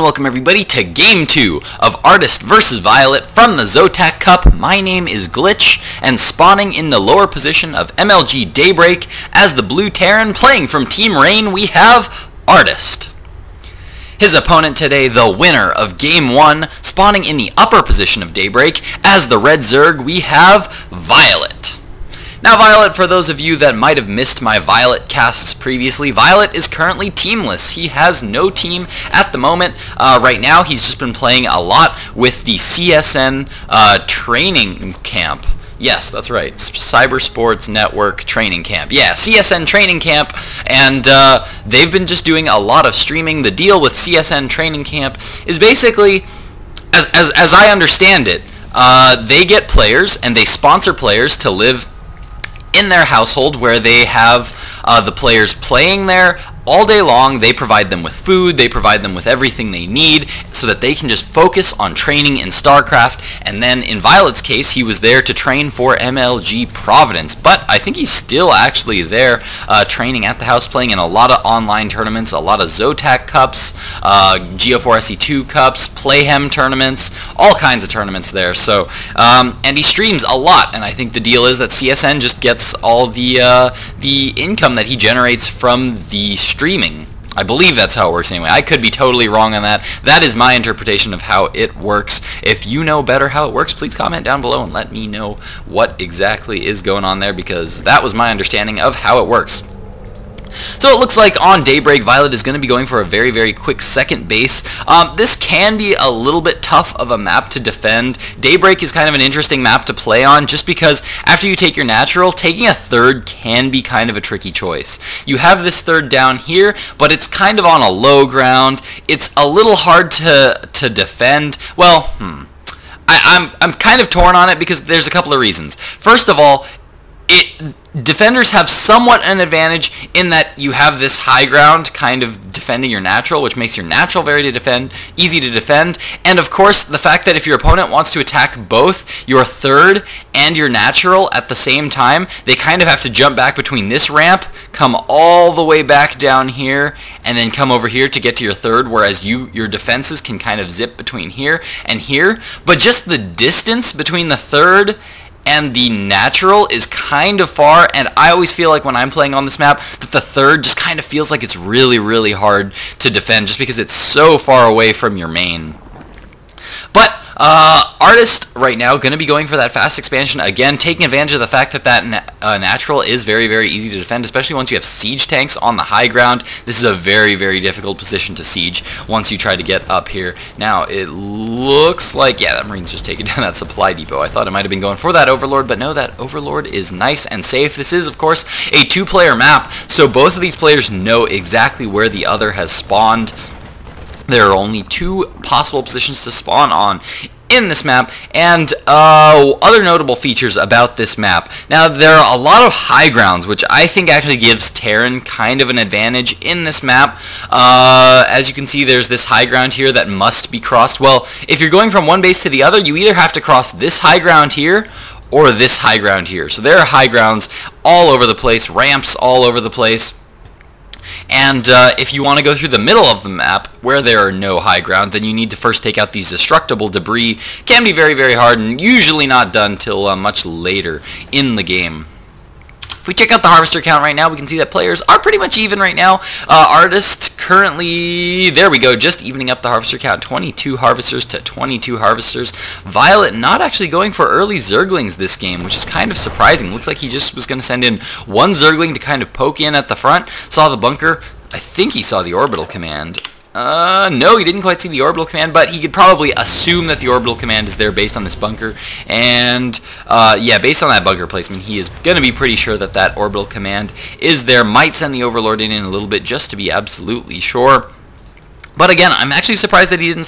and welcome everybody to Game 2 of Artist vs. viOLet from the ZOTAC Cup. My name is Glitch, and spawning in the lower position of MLG Daybreak as the Blue Terran playing from Team Rain, we have Artist. His opponent today, the winner of Game 1, spawning in the upper position of Daybreak as the Red Zerg, we have viOLet. Now viOLet, for those of you that might have missed my viOLet casts previously, viOLet is currently teamless. He has no team at the moment. Right now he's just been playing a lot with the CSN training camp. Yes, that's right, Cyber Sports Network Training Camp. Yeah, CSN Training Camp, and they've been just doing a lot of streaming. The deal with CSN Training Camp is basically, as I understand it, they get players and they sponsor players to live in their household where they have the players playing there all day long. They provide them with food, they provide them with everything they need so that they can just focus on training in StarCraft. And then in viOLet's case, he was there to train for MLG Providence, but I think he's still actually there training at the house, playing in a lot of online tournaments, a lot of ZOTAC Cups, GO4SE2 Cups, Playhem tournaments, all kinds of tournaments there. So and he streams a lot, and I think the deal is that CSN just gets all the income that he generates from the streaming. I believe that's how it works anyway. I could be totally wrong on that. That is my interpretation of how it works. If you know better how it works, please comment down below and let me know what exactly is going on there, because that was my understanding of how it works. So it looks like on Daybreak, viOLet is going to be going for a very, very quick second base. This can be a little bit tough of a map to defend. Daybreak is kind of an interesting map to play on just because after you take your natural, taking a third can be kind of a tricky choice. You have this third down here, but it's kind of on a low ground. It's a little hard to defend. Well, I'm kind of torn on it because there's a couple of reasons. First of all, defenders have somewhat an advantage in that you have this high ground kind of defending your natural, which makes your natural easy to defend, and of course the fact that if your opponent wants to attack both your third and your natural at the same time, they kind of have to jump back between this ramp, come all the way back down here, and then come over here to get to your third, whereas your defenses can kind of zip between here and here. But just the distance between the third and the natural is kind of far, and I always feel like when I'm playing on this map that the third just kind of feels like it's really, really hard to defend just because it's so far away from your main. But Artist right now going to be going for that fast expansion, again taking advantage of the fact that natural is very, very easy to defend, especially once you have siege tanks on the high ground. This is a very, very difficult position to siege once you try to get up here. Now it looks like, yeah, that Marine's just taking down that supply depot. I thought it might have been going for that Overlord, but no, that Overlord is nice and safe. This is of course a two-player map, so both of these players know exactly where the other has spawned. There are only two possible positions to spawn on in this map, and other notable features about this map. Now, there are a lot of high grounds, which I think actually gives Terran kind of an advantage in this map. As you can see, there's this high ground here that must be crossed. Well, if you're going from one base to the other, you either have to cross this high ground here or this high ground here. So there are high grounds all over the place, ramps all over the place. And if you want to go through the middle of the map where there are no high ground, then you need to first take out these destructible debris. Can be very, very hard and usually not done till much later in the game. If we check out the harvester count right now, we can see that players are pretty much even right now. Artist currently, there we go, just evening up the harvester count, 22 harvesters to 22 harvesters. viOLet not actually going for early Zerglings this game, which is kind of surprising. Looks like he just was going to send in one Zergling to kind of poke in at the front. Saw the bunker. I think he saw the orbital command. No, he didn't quite see the orbital command, but he could probably assume that the orbital command is there based on this bunker. And, yeah, based on that bunker placement, he is going to be pretty sure that that orbital command is there. Might send the Overlord in a little bit just to be absolutely sure. But again, I'm actually surprised that he didn't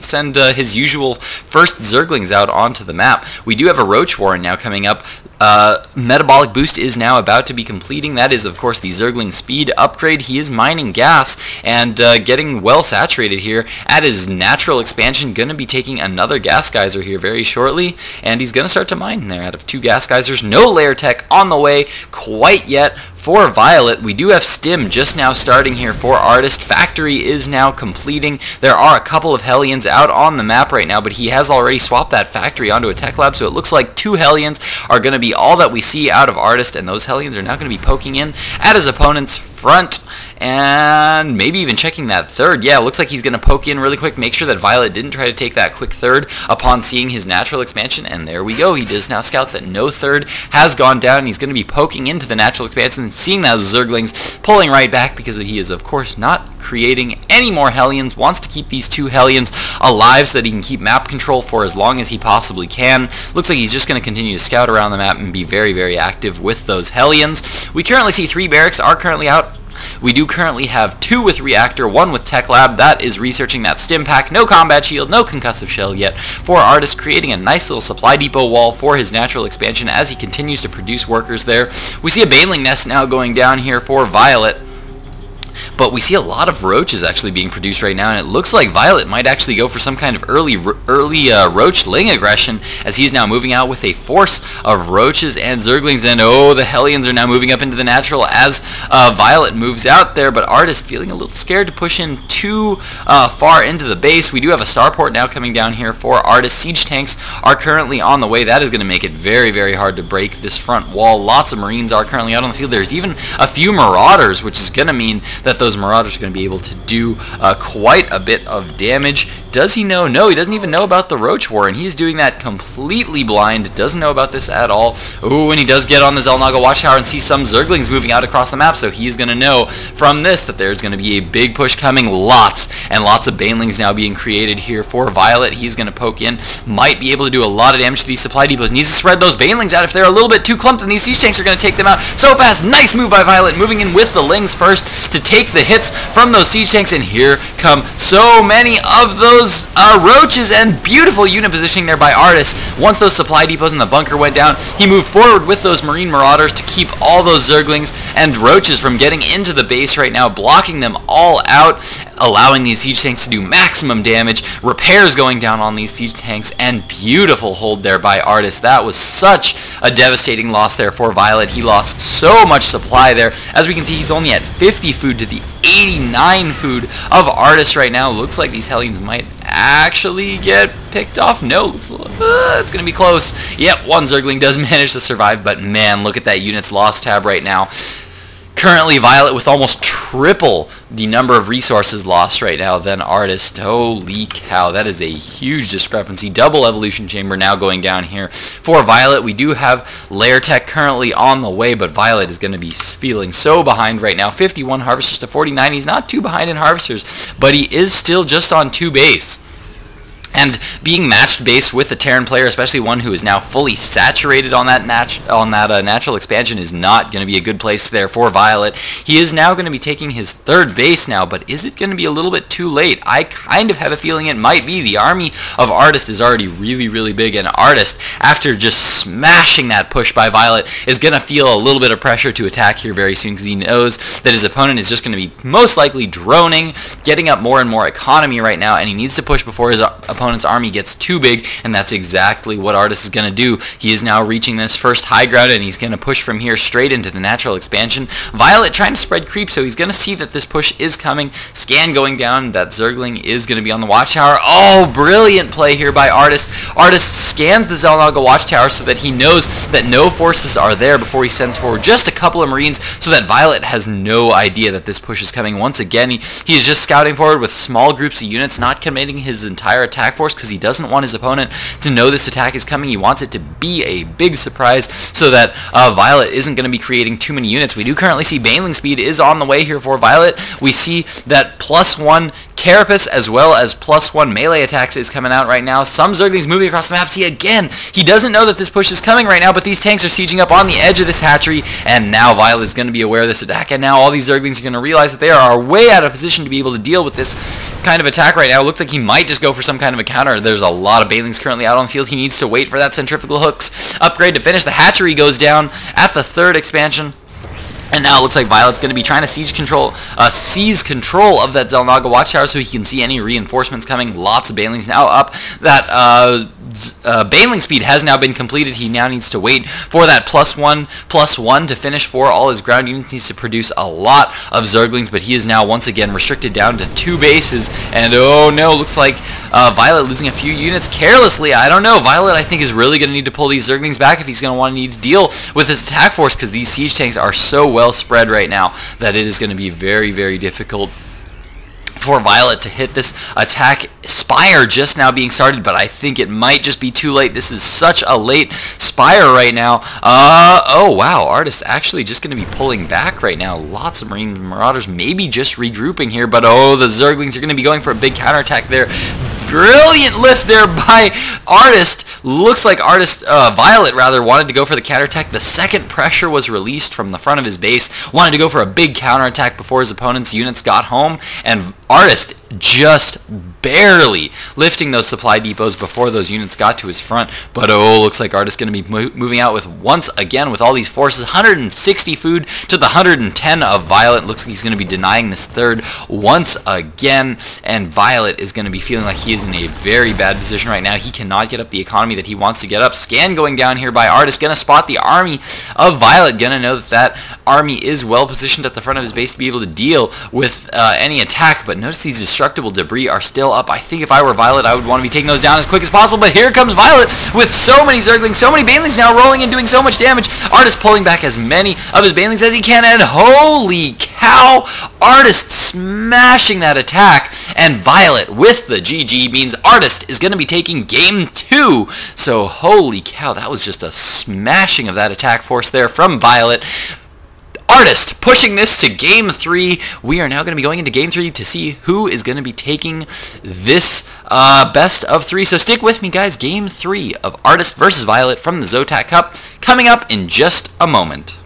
send his usual first Zerglings out onto the map. We do have a Roach Warren now coming up. Metabolic boost is now about to be completing. That is, of course, the Zergling speed upgrade. He is mining gas and getting well saturated here at his natural expansion. Going to be taking another gas geyser here very shortly, and he's going to start to mine there out of two gas geysers. No layer tech on the way quite yet for viOLet, we do have Stim just now starting here for Artist. Factory is now completing. There are a couple of Hellions out on the map right now, but he has already swapped that factory onto a tech lab, so it looks like 2 Hellions are going to be all that we see out of Artist, and those Hellions are now going to be poking in at his opponent's front, and maybe even checking that third. Yeah, it looks like he's going to poke in really quick, make sure that viOLet didn't try to take that quick third upon seeing his natural expansion, and there we go. He does now scout that no third has gone down, and he's going to be poking into the natural expansion and seeing that Zerglings pulling right back because he is, of course, not creating any more Hellions, wants to keep these 2 Hellions alive so that he can keep map control for as long as he possibly can. Looks like he's just going to continue to scout around the map and be very, very active with those Hellions. We currently see 3 barracks are currently out. We do currently have 2 with Reactor, 1 with Tech Lab. That is researching that Stim Pack. No combat shield, no concussive shell yet for Artist, creating a nice little supply depot wall for his natural expansion as he continues to produce workers there. We see a Baneling Nest now going down here for viOLet. But we see a lot of roaches actually being produced right now, and it looks like viOLet might actually go for some kind of early roach ling aggression, as he's now moving out with a force of roaches and Zerglings, and oh, the Hellions are now moving up into the natural as viOLet moves out there, but Artist feeling a little scared to push in too far into the base. We do have a starport now coming down here for Artist. Siege tanks are currently on the way. That is going to make it very, very hard to break this front wall. Lots of Marines are currently out on the field. There's even a few Marauders, which is going to mean that those Marauders are going to be able to do quite a bit of damage. Does he know? No, he doesn't even know about the Roach War, and he's doing that completely blind. Doesn't know about this at all. Ooh, and he does get on the Xel'Naga Watchtower and see some Zerglings moving out across the map, so he's going to know from this that there's going to be a big push coming. Lots and lots of Banelings now being created here for viOLet. He's going to poke in. Might be able to do a lot of damage to these supply depots. Needs to spread those Banelings out. If they're a little bit too clumped, then these siege tanks are going to take them out so fast. Nice move by viOLet, moving in with the Lings first to take the hits from those siege tanks, and here come so many of those roaches, and beautiful unit positioning there by Artist. Once those supply depots in the bunker went down, he moved forward with those Marine Marauders to keep all those Zerglings and roaches from getting into the base right now, blocking them all out, allowing these siege tanks to do maximum damage. Repairs going down on these siege tanks, and beautiful hold there by Artist. That was such a devastating loss there for viOLet. He lost so much supply there. As we can see, he's only at 50 food to the 89 food of Artist right now. Looks like these Hellions might actually get picked off. No, it's going to be close. Yep, one Zergling does manage to survive, but man, look at that units lost tab right now. Currently, viOLet with almost triple the number of resources lost right now than Artist. Holy cow, that is a huge discrepancy. Double evolution chamber now going down here for viOLet. We do have lair tech currently on the way, but viOLet is going to be feeling so behind right now. 51 harvesters to 49. He's not too behind in harvesters, but he is still just on 2 base. And being matched base with a Terran player, especially one who is now fully saturated on that natural expansion, is not going to be a good place there for viOLet. He is now going to be taking his 3rd base now, but is it going to be a little bit too late? I kind of have a feeling it might be. The army of Artist is already really, really big, and Artist, after just smashing that push by viOLet, is going to feel a little bit of pressure to attack here very soon, because he knows that his opponent is just going to be most likely droning, getting up more and more economy right now, and he needs to push before his opponent's army gets too big, and that's exactly what Artist is going to do. He is now reaching this first high ground, and he's going to push from here straight into the natural expansion. viOLet trying to spread creep, so he's going to see that this push is coming. Scan going down. That Zergling is going to be on the watchtower. Oh, brilliant play here by Artist. Artist scans the Xel'Naga watchtower so that he knows that no forces are there before he sends forward just a couple of Marines, so that viOLet has no idea that this push is coming. Once again, he is just scouting forward with small groups of units, not committing his entire attack force, because he doesn't want his opponent to know this attack is coming. He wants it to be a big surprise so that viOLet isn't going to be creating too many units. We do currently see Baneling speed is on the way here for viOLet. We see that +1 Carapace as well as +1 melee attacks is coming out right now. Some Zerglings moving across the map. See, again, he doesn't know that this push is coming right now, but these tanks are sieging up on the edge of this hatchery, and now viOLet is going to be aware of this attack, and now all these Zerglings are going to realize that they are way out of position to be able to deal with this kind of attack right now. It looks like he might just go for some kind of a counter. There's a lot of Banelings currently out on the field. He needs to wait for that centrifugal hooks upgrade to finish. The hatchery goes down at the 3rd expansion. And now it looks like viOLet's going to be trying to seize control of that Xel'Naga watchtower so he can see any reinforcements coming. Lots of Banelings now up that Baneling speed has now been completed. He now needs to wait for that +1/+1 to finish for all his ground units. Needs to produce a lot of Zerglings, but he is now once again restricted down to 2 bases. And oh no, looks like viOLet losing a few units carelessly. I don't know. viOLet, I think, is really going to need to pull these Zerglings back if he's going to want to need to deal with his attack force, because these siege tanks are so well spread right now that it is going to be very, very difficult for viOLet to hit this attack. Spire just now being started, but I think it might just be too late. This is such a late Spire right now. Oh wow, Artist actually just going to be pulling back right now. Lots of Marine Marauders maybe just regrouping here, but oh, the Zerglings are going to be going for a big counterattack there. Brilliant lift there by Artist. Looks like viOLet rather wanted to go for the counterattack. The second pressure was released from the front of his base. Wanted to go for a big counterattack before his opponent's units got home, and Artist just barely lifting those supply depots before those units got to his front. But oh, looks like Artist going to be moving out with, once again, with all these forces, 160 food to the 110 of viOLet. Looks like he's going to be denying this third once again, and viOLet is going to be feeling like he is in a very bad position right now. He cannot get up the economy that he wants to get up. Scan going down here by Artist, going to spot the army of viOLet, going to know that that army is well positioned at the front of his base to be able to deal with any attack. But notice these destructible debris are still up. I think if I were viOLet, I would want to be taking those down as quick as possible, but here comes viOLet with so many Zerglings, so many Banelings now rolling and doing so much damage. Artist pulling back as many of his Banelings as he can, and holy cow, Artist smashing that attack, and viOLet with the GG means Artist is going to be taking game 2. So holy cow, that was just a smashing of that attack force there from viOLet. Artist pushing this to game 3. We are now going to be going into game 3 to see who is going to be taking this best of 3. So stick with me, guys. Game 3 of Artist versus viOLet from the ZOTAC Cup coming up in just a moment.